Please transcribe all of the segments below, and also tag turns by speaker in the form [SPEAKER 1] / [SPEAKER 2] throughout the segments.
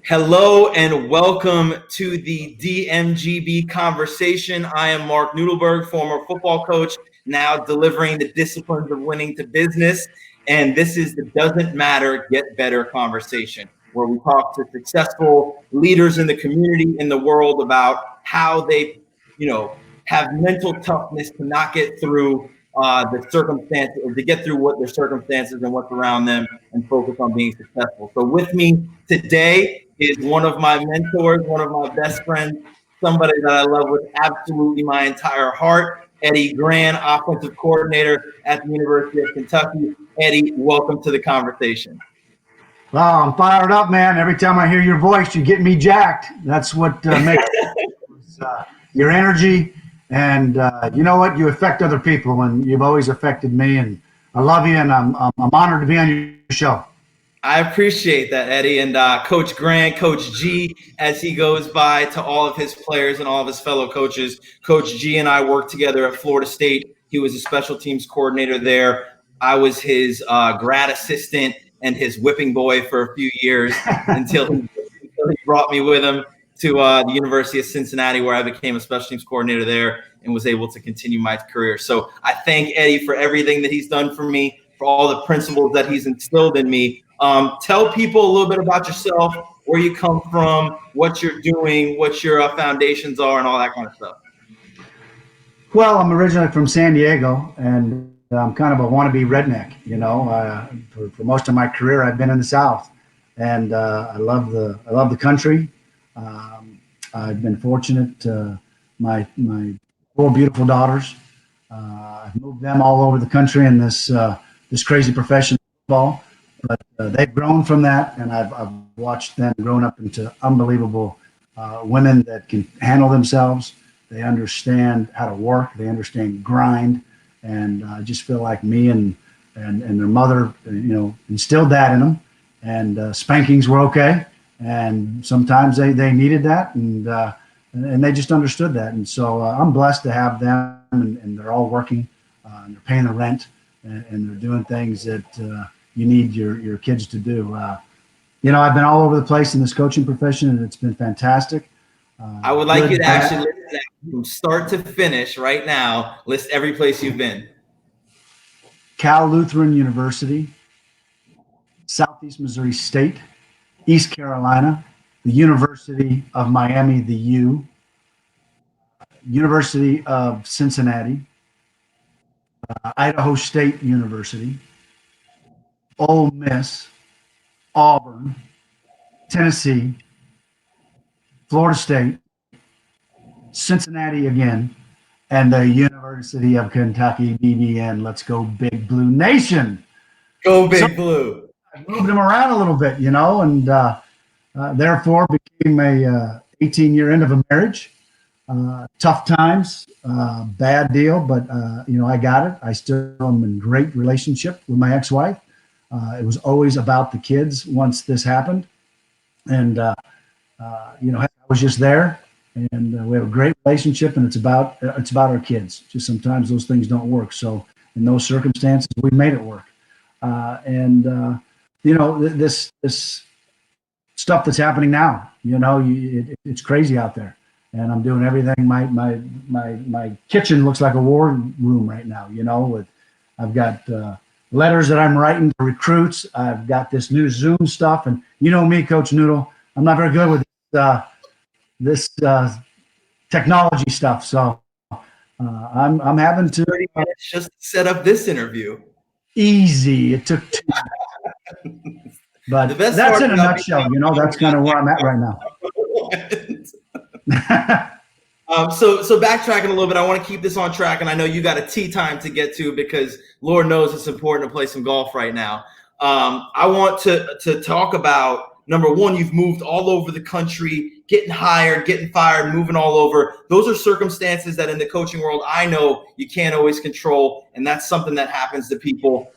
[SPEAKER 1] Hello and welcome to the DMGB conversation. I am Mark Noodleberg, former football coach, now delivering the disciplines of winning to business. And this is the Doesn't Matter, Get Better conversation, where we talk to successful leaders in the community, in the world, about how they, have mental toughness to not get through the circumstances, or to get through what their circumstances and what's around them, and focus on being successful. So with me today is one of my mentors, one of my best friends, somebody that I love with absolutely my entire heart, Eddie Gran, offensive coordinator at the University of Kentucky. Eddie, welcome to the conversation.
[SPEAKER 2] Wow, I'm fired up, man. Every time I hear your voice, you get me jacked. That's what makes your energy. And you know what? You affect other people, and you've always affected me. And I love you, and I'm honored to be on your show.
[SPEAKER 1] I appreciate that, Eddie. And Coach Gran, Coach G, as he goes by to all of his players and all of his fellow coaches. Coach G and I worked together at Florida State. He was a special teams coordinator there. I was his grad assistant and his whipping boy for a few years until he brought me with him to the University of Cincinnati, where I became a special teams coordinator there and was able to continue my career. So I thank Eddie for everything that he's done for me, for all the principles that he's instilled in me. Tell people a little bit about yourself, where you come from, what you're doing, what your foundations are, and all that kind of stuff.
[SPEAKER 2] Well, I'm originally from San Diego, and I'm kind of a wannabe redneck. For most of my career, I've been in the South, and I love the country. I've been fortunate. My four beautiful daughters. I've moved them all over the country in this crazy profession of football, but they've grown from that, and I've watched them grown up into unbelievable women that can handle themselves. They understand how to work. They understand grind, and I just feel like me and their mother, instilled that in them. And spankings were okay, and sometimes they needed that, and they just understood that. And so I'm blessed to have them, and they're all working, and they're paying the rent, and they're doing things that you need your kids to do. I've been all over the place in this coaching profession, and it's been fantastic.
[SPEAKER 1] I would like you to actually list that from start to finish right now. List every place you've been.
[SPEAKER 2] Cal Lutheran University, Southeast Missouri State, East Carolina, the University of Miami, the U, University of Cincinnati, Idaho State University, Ole Miss, Auburn, Tennessee, Florida State, Cincinnati again, and the University of Kentucky, BBN. Let's go Big Blue Nation.
[SPEAKER 1] Go Big Blue.
[SPEAKER 2] I moved them around a little bit, and therefore became a 18-year end of a marriage. Tough times, bad deal, but I got it. I still am in great relationship with my ex-wife. It was always about the kids once this happened, and I was just there, and we have a great relationship, and it's about our kids. Just sometimes those things don't work. So in those circumstances, we made it work. This stuff that's happening now, it's crazy out there, and I'm doing everything. My kitchen looks like a war room right now. I've got letters that I'm writing to recruits. I've got this new Zoom stuff, and me, Coach Noodle, I'm not very good with this technology stuff. So I'm having to
[SPEAKER 1] 30 minutes just to set up this interview.
[SPEAKER 2] Easy. It took 2 minutes. But that's in a nutshell. That's kind of where I'm at right
[SPEAKER 1] now. So backtracking a little bit, I want to keep this on track, and I know you got a tea time to get to because Lord knows it's important to play some golf right now. I want to talk about, number one, you've moved all over the country, getting hired, getting fired, moving all over. Those are circumstances that in the coaching world, I know you can't always control, and that's something that happens to people.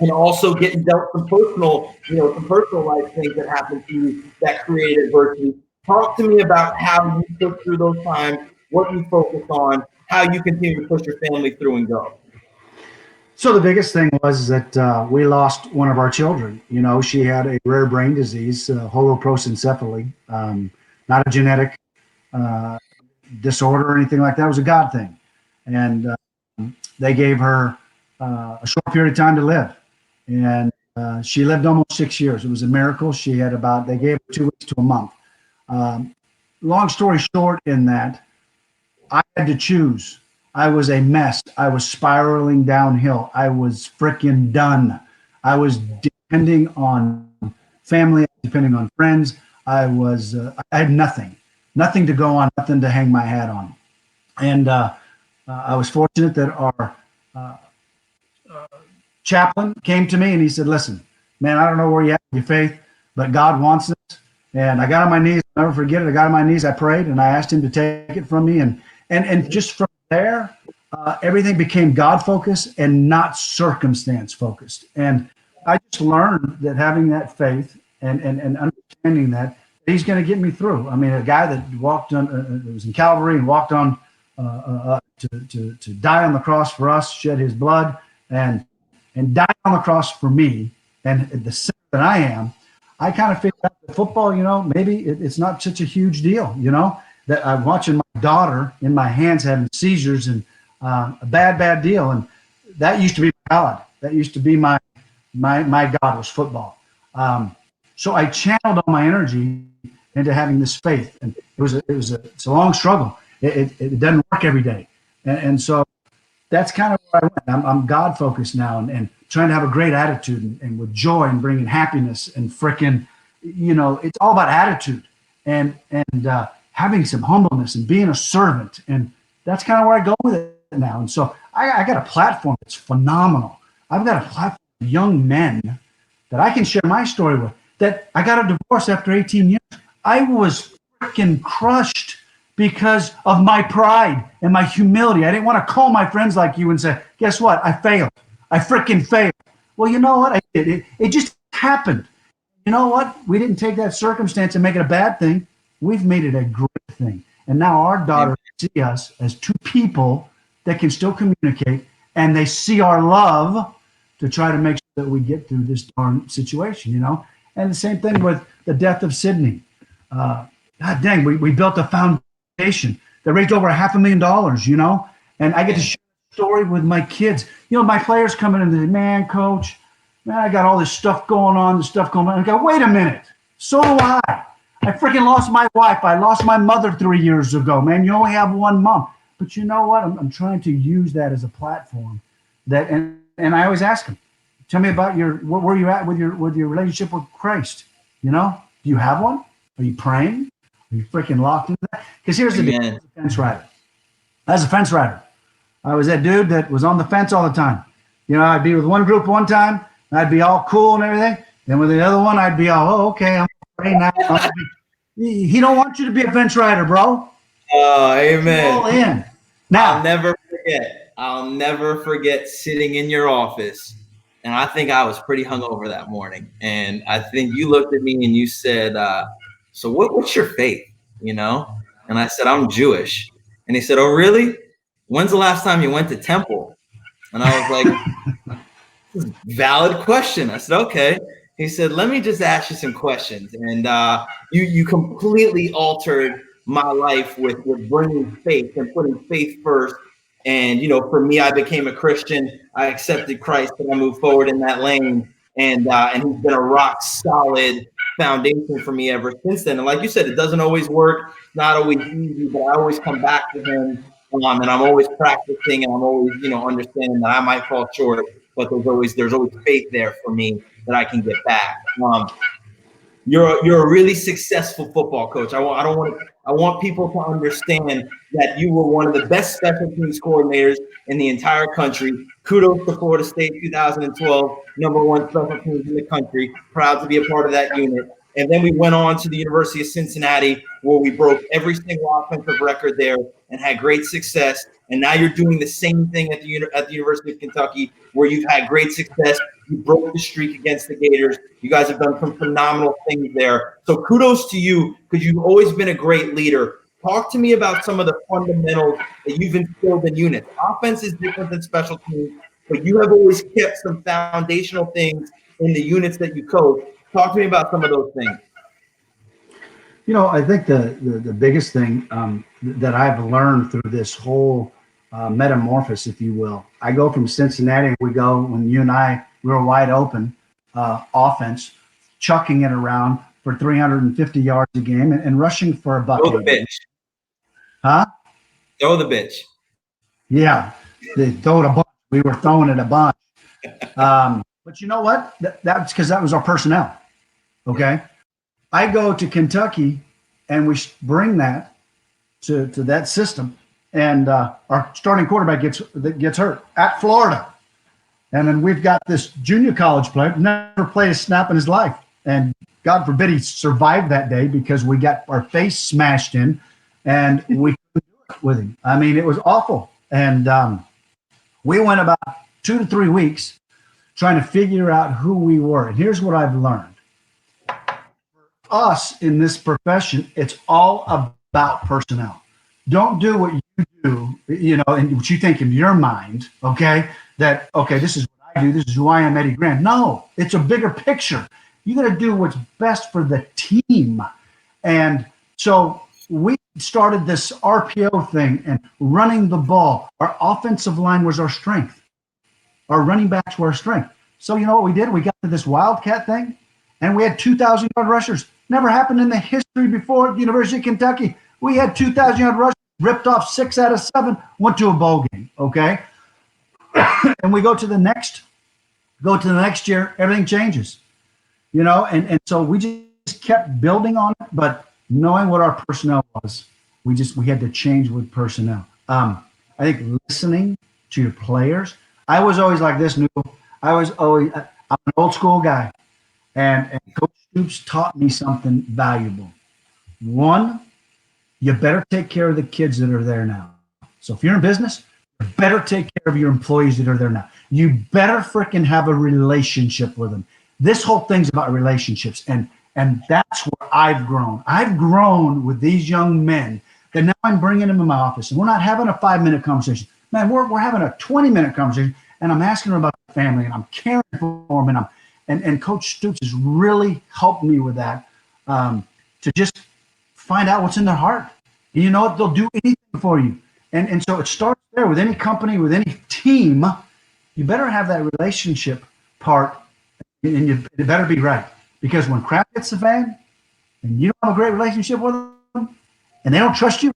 [SPEAKER 1] And also getting dealt some personal life things that happen to you that create adversity. Talk to me about how you took through those times, what you focus on, how you continue to push your family through and go.
[SPEAKER 2] So the biggest thing was that we lost one of our children. You know, she had a rare brain disease, holoprosencephaly, not a genetic uh, disorder or anything like that. It was a God thing. And they gave her a short period of time to live. And she lived almost 6 years. It was a miracle. She had they gave her 2 weeks to a month. Um, Long story short, in that, I had to choose. I was a mess. I was spiraling downhill. I was freaking done. I was depending on family, depending on friends. I had nothing to go on, nothing to hang my hat on. And I was fortunate that our uh, chaplain came to me and he said, "Listen, man, I don't know where you at with your faith, but God wants this." And I got on my knees. I'll never forget it. I got on my knees. I prayed and I asked him to take it from me. And just from there, everything became God focused and not circumstance focused. And I just learned that having that faith and understanding that he's going to get me through. I mean, a guy that walked on, was in Calvary and walked on to die on the cross for us, shed his blood, and die on the cross for me, and the sinner that I am, I kind of figured out that football, you know, maybe it's not such a huge deal, you know, that I'm watching my daughter in my hands having seizures and a bad deal. And that used to be God. That used to be my God was football. So I channeled all my energy into having this faith. And it's a long struggle. It doesn't work every day. And so that's kind of where I went. I'm God focused now and trying to have a great attitude and with joy and bringing happiness and frickin', you know, it's all about attitude and having some humbleness and being a servant. And that's kind of where I go with it now. And so I got a platform that's phenomenal. I've got a platform of young men that I can share my story with, that I got a divorce after 18 years. I was freaking crushed because of my pride and my humility. I didn't want to call my friends like you and say, "Guess what? I failed. I freaking failed." Well, you know what? I did. It just happened. You know what? We didn't take that circumstance and make it a bad thing. We've made it a great thing. And now our daughters see us as two people that can still communicate, and they see our love to try to make sure that we get through this darn situation, you know? And the same thing with the death of Sydney. God dang, we built a foundation that raised over $500,000, you know? And I get to share the story with my kids. You know, my players come in and they say, "Man, coach, man, I got all this stuff going on, And I go, "Wait a minute. So do I. I freaking lost my wife. I lost my mother 3 years ago, man. You only have one mom." But you know what? I'm trying to use that as a platform that, and I always ask them, "Tell me about where you at with your relationship with Christ. You know, do you have one? Are you praying? Are you freaking locked into that?" Because here's the deal. As a fence rider. As a fence rider, I was that dude that was on the fence all the time. You know, I'd be with one group one time, and I'd be all cool and everything. Then with the other one, I'd be all, "Oh, okay, I'm praying now." He don't want you to be a fence rider, bro.
[SPEAKER 1] Oh, amen.
[SPEAKER 2] All in. Now,
[SPEAKER 1] I'll never forget sitting in your office. And I think I was pretty hungover that morning. And I think you looked at me and you said, "So what's your faith?" You know? And I said, "I'm Jewish." And he said, "Oh, really? When's the last time you went to temple?" And I was like, "Valid question." I said, "Okay." He said, "Let me just ask you some questions." And you completely altered my life with bringing faith and putting faith first. And, you know, for me, I became a Christian. I accepted Christ and I moved forward in that lane. And he's been a rock solid foundation for me ever since then. And like you said, it doesn't always work, not always easy, but I always come back to him. And I'm always practicing, and I'm always, you know, understanding that I might fall short, but there's always faith there for me that I can get back. You're a really successful football coach. I want people to understand that you were one of the best special teams coordinators in the entire country. Kudos to Florida State 2012, #1 special teams in the country. Proud to be a part of that unit. And then we went on to the University of Cincinnati, where we broke every single offensive record there and had great success. And now you're doing the same thing at the University of Kentucky, where you've had great success. You broke the streak against the Gators. You guys have done some phenomenal things there. So kudos to you, because you've always been a great leader. Talk to me about some of the fundamentals that you've instilled in units. Offense is different than special teams. but you have always kept some foundational things in the units that you coach. Talk to me about some of those things.
[SPEAKER 2] I think the biggest thing that I've learned through this whole metamorphosis, if you will, I go from Cincinnati. When you and we were wide open offense, chucking it around for 350 yards a game and rushing for a buck.
[SPEAKER 1] Throw the bitch.
[SPEAKER 2] Huh?
[SPEAKER 1] Throw the bitch.
[SPEAKER 2] Yeah, they throw it a bunch. We were throwing it a bunch. But you know what? That's because that was our personnel. Okay. I go to Kentucky and we bring that to that system, and our starting quarterback gets hurt at Florida. And then we've got this junior college player, never played a snap in his life. And God forbid he survived that day because we got our face smashed in and we couldn't do it with him. I mean, it was awful. And we went about 2 to 3 weeks trying to figure out who we were. And here's what I've learned. Us in this profession, it's all about personnel. Don't do what you do, and what you think in your mind, okay, this is what I do, this is who I am, Eddie Gran. No, it's a bigger picture. You got to do what's best for the team. And so we started this RPO thing and running the ball. Our offensive line was our strength. Our running backs were our strength. So you know what we did? We got to this Wildcat thing, and we had 2,000-yard rushers. Never happened in the history before the University of Kentucky. We had 2,000-yard rushers, ripped off 6 out of 7, went to a bowl game, okay? And we go to the next year, everything changes, and so we just kept building on it, but knowing what our personnel was, we had to change with personnel. I think listening to your players. I was always like this, Noodle. I'm an old school guy, and Coach Stoops taught me something valuable. One, you better take care of the kids that are there now. So if you're in business, you better take care of your employees that are there now. You better freaking have a relationship with them. This whole thing's about relationships, and that's where I've grown. I've grown with these young men that now I'm bringing them in my office, and we're not having a 5-minute conversation. Man, we're having a 20-minute conversation, and I'm asking them about the family, and I'm caring for them, and Coach Stoops has really helped me with that, to just find out what's in their heart. And you know what? They'll do anything for you. And so it starts there with any company, with any team. You better have that relationship part, and it better be right. Because when crap hits the fan and you don't have a great relationship with them and they don't trust you,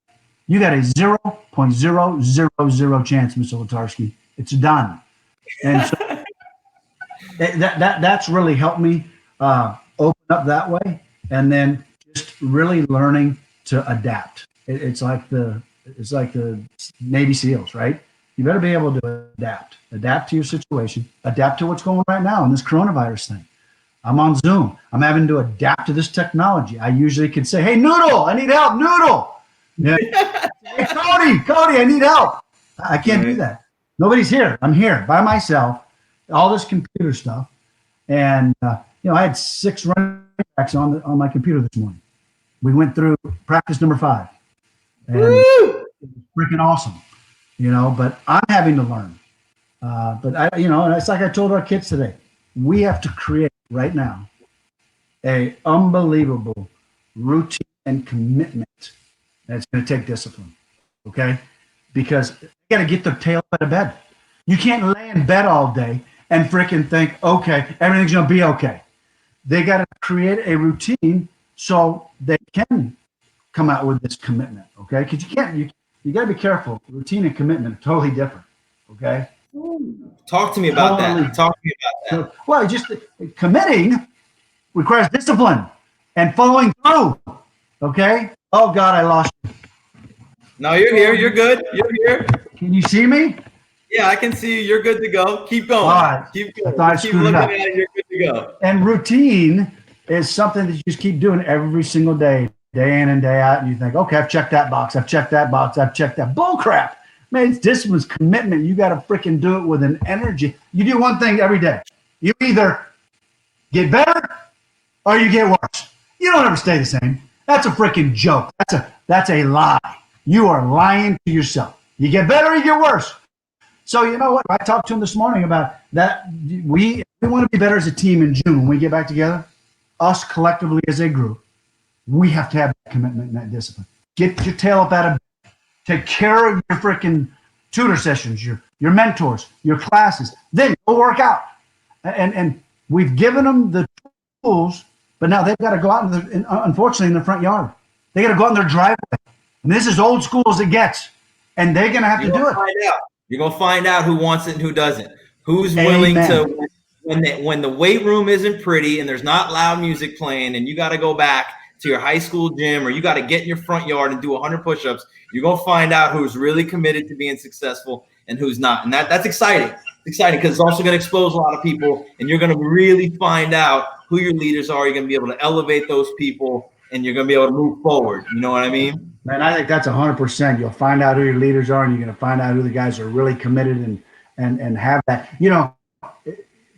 [SPEAKER 2] you got a 0.000 chance, Mr. Latarski. It's done. And so that's really helped me open up that way, and then just really learning to adapt. It's like the Navy SEALs, right? You better be able to adapt to your situation, adapt to what's going on right now in this coronavirus thing. I'm on Zoom. I'm having to adapt to this technology. I usually could say, "Hey, Noodle, I need help, Noodle." Yeah. Hey, Cody, I need help. I can't do that. Nobody's here. I'm here by myself. All this computer stuff, and I had 6 running backs on my computer this morning. We went through practice number 5, and it was freaking awesome. But I'm having to learn. But and it's like I told our kids today. We have to create right now a unbelievable routine and commitment that's going to take discipline. Okay, because you got to get their tail out of bed. You can't lay in bed all day and freaking think, okay, everything's going to be okay. They got to create a routine so they can come out with this commitment, okay? Because you got to be careful. Routine and commitment are totally different, okay?
[SPEAKER 1] Talk to me about that.
[SPEAKER 2] So, well, just committing requires discipline and following through, okay? Oh, God, I lost you.
[SPEAKER 1] No, you're here. You're good. You're here.
[SPEAKER 2] Can you see me?
[SPEAKER 1] Yeah, I can see you. You're good to go. Keep going.
[SPEAKER 2] All right.
[SPEAKER 1] Keep going.
[SPEAKER 2] Keep looking
[SPEAKER 1] at it. You're good to go.
[SPEAKER 2] And routine is something that you just keep doing every single day, day in and day out. And you think, okay, I've checked that box. I've checked that box. I've checked that. Bull crap. Man, it's discipline, commitment. You got to freaking do it with an energy. You do one thing every day. You either get better or you get worse. You don't ever stay the same. That's a freaking joke. That's a lie. You are lying to yourself. You get better or you get worse. So you know what? I talked to him this morning about that. We want to be better as a team in June when we get back together. Us collectively as a group, we have to have that commitment and that discipline. Get your tail up out of bed. Take care of your freaking tutor sessions, your mentors, your classes. Then go work out. And we've given them the tools, but now they've got to go out unfortunately in the front yard. They got to go out in their driveway. And this is old school as it gets. And they're going to have to do it.
[SPEAKER 1] You're going to find out who wants it and who doesn't. Who's willing to, when the weight room isn't pretty and there's not loud music playing and you got to go back to your high school gym or you got to get in your front yard and do 100 push-ups, you're going to find out who's really committed to being successful and who's not. And that's exciting. It's exciting because it's also going to expose a lot of people, and you're going to really find out who your leaders are. You're going to be able to elevate those people, and you're going to be able to move forward. You know what I mean?
[SPEAKER 2] Man, I think that's 100%. You'll find out who your leaders are, and you're going to find out who the guys are really committed and have that. You know,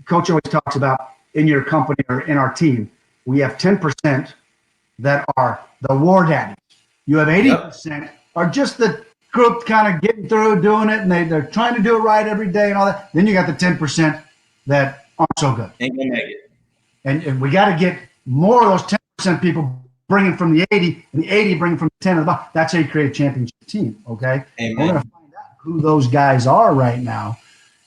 [SPEAKER 2] Coach always talks about in your company or in our team, we have 10% that are the war daddies. You have 80% are just the group kind of getting through doing it, and they're trying to do it right every day and all that. Then you got the 10% that aren't so good.
[SPEAKER 1] Ain't gonna make it.
[SPEAKER 2] And we got to get more of those 10% people bringing from the 80, and the 80 bringing from the 10 of the bottom. That's how you create a championship team, okay?
[SPEAKER 1] Amen.
[SPEAKER 2] We're going to find out who those guys are right now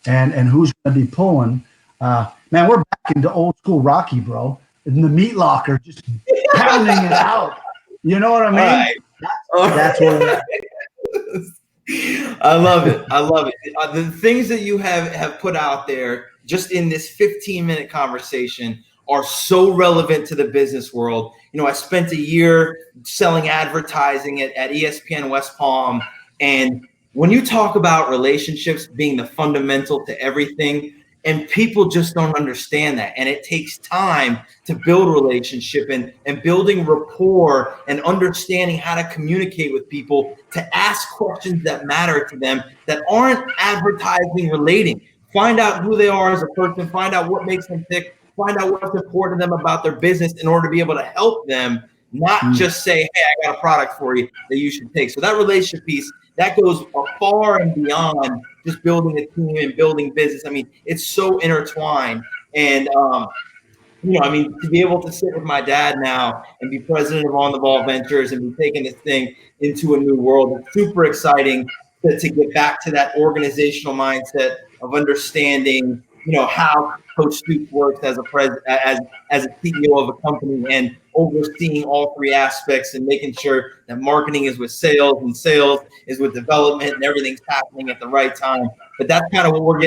[SPEAKER 2] and who's going to be pulling. Man, we're back into old school Rocky, bro. In the meat locker, just pounding it out. You know what I mean?
[SPEAKER 1] All right.
[SPEAKER 2] That's what we're at.
[SPEAKER 1] I love it. I love it. The things that you have put out there just in this 15-minute conversation are so relevant to the business world. You know, I spent a year selling advertising at ESPN West Palm. And when you talk about relationships being the fundamental to everything, and people just don't understand that. And it takes time to build a relationship and building rapport and understanding how to communicate with people, to ask questions that matter to them that aren't advertising relating. Find out who they are as a person, find out what makes them tick, find out what's important to them about their business in order to be able to help them, not just say, hey, I got a product for you that you should take. So that relationship piece, that goes far and beyond just building a team and building business. I mean, it's so intertwined. And, you know, I mean, to be able to sit with my dad now and be president of On the Ball Ventures and be taking this thing into a new world, it's super exciting to get back to that organizational mindset of understanding, you know, how Coach Stoops works as a CEO of a company and overseeing all three aspects and making sure that marketing is with sales and sales is with development and everything's happening at the right time. But that's kind of what we're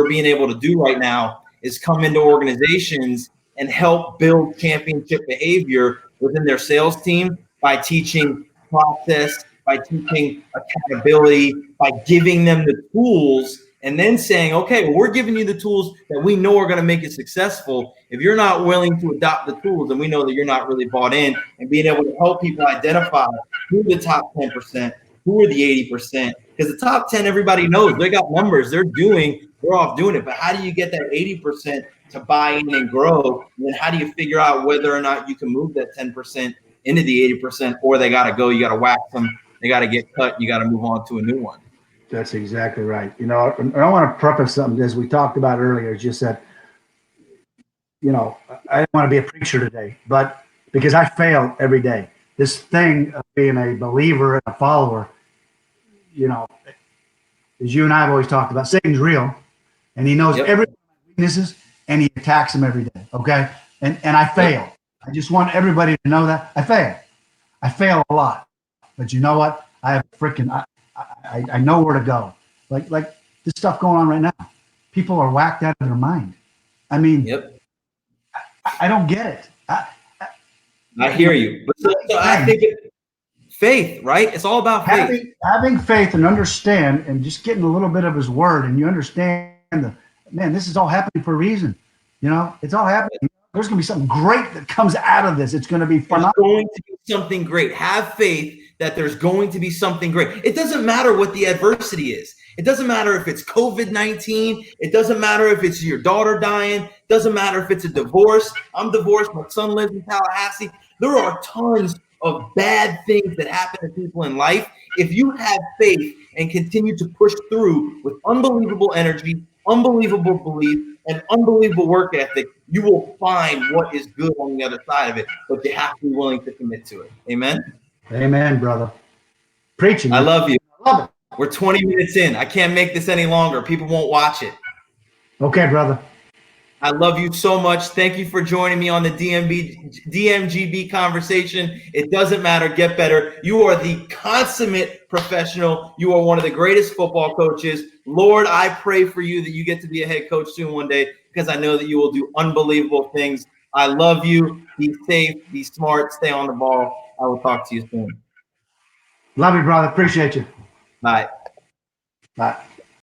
[SPEAKER 1] being able to do right now is come into organizations and help build championship behavior within their sales team by teaching process, by teaching accountability, by giving them the tools. And then saying, okay, well, we're giving you the tools that we know are going to make you successful. If you're not willing to adopt the tools, then we know that you're not really bought in, and being able to help people identify who are the top 10%, who are the 80%. Because the top 10, everybody knows they got numbers. They're off doing it. But how do you get that 80% to buy in and grow? And then how do you figure out whether or not you can move that 10% into the 80%, or they got to go, you got to wax them, they got to get cut, you got to move on to a new one.
[SPEAKER 2] That's exactly right. You know, I want to preface something as we talked about earlier. It's just that, you know, I didn't want to be a preacher today, but because I fail every day. This thing of being a believer and a follower, you know, as you and I have always talked about, Satan's real, and he knows every weaknesses, and he attacks them every day. Okay, and I fail. I just want everybody to know that I fail. I fail a lot, but you know what? I have freaking. I know where to go. Like this stuff going on right now. People are whacked out of their mind. I mean, I don't get it.
[SPEAKER 1] I hear you. But so I think faith, right? It's all about faith.
[SPEAKER 2] Having faith and understand and just getting a little bit of his word, and you understand this is all happening for a reason. You know, it's all happening. There's going to be something great that comes out of this. It's going to be phenomenal.
[SPEAKER 1] There's going to be something great. Have faith that there's going to be something great. It doesn't matter what the adversity is. It doesn't matter if it's COVID-19. It doesn't matter if it's your daughter dying. It doesn't matter if it's a divorce. I'm divorced. My son lives in Tallahassee. There are tons of bad things that happen to people in life, if you have faith and continue to push through with unbelievable energy, unbelievable belief, and unbelievable work ethic, you will find what is good on the other side of it, but you have to be willing to commit to it. Amen?
[SPEAKER 2] Amen, brother. Preaching.
[SPEAKER 1] I love you.
[SPEAKER 2] Love it.
[SPEAKER 1] We're 20 minutes in. I can't make this any longer. People won't watch it.
[SPEAKER 2] Okay, brother.
[SPEAKER 1] I love you so much. Thank you for joining me on the DMGB conversation. It doesn't matter. Get better. You are the consummate professional. You are one of the greatest football coaches. Lord, I pray for you that you get to be a head coach soon one day, because I know that you will do unbelievable things. I love you. Be safe. Be smart. Stay on the ball. I will talk to you soon.
[SPEAKER 2] Love you, brother. Appreciate you.
[SPEAKER 1] Bye.
[SPEAKER 2] Bye.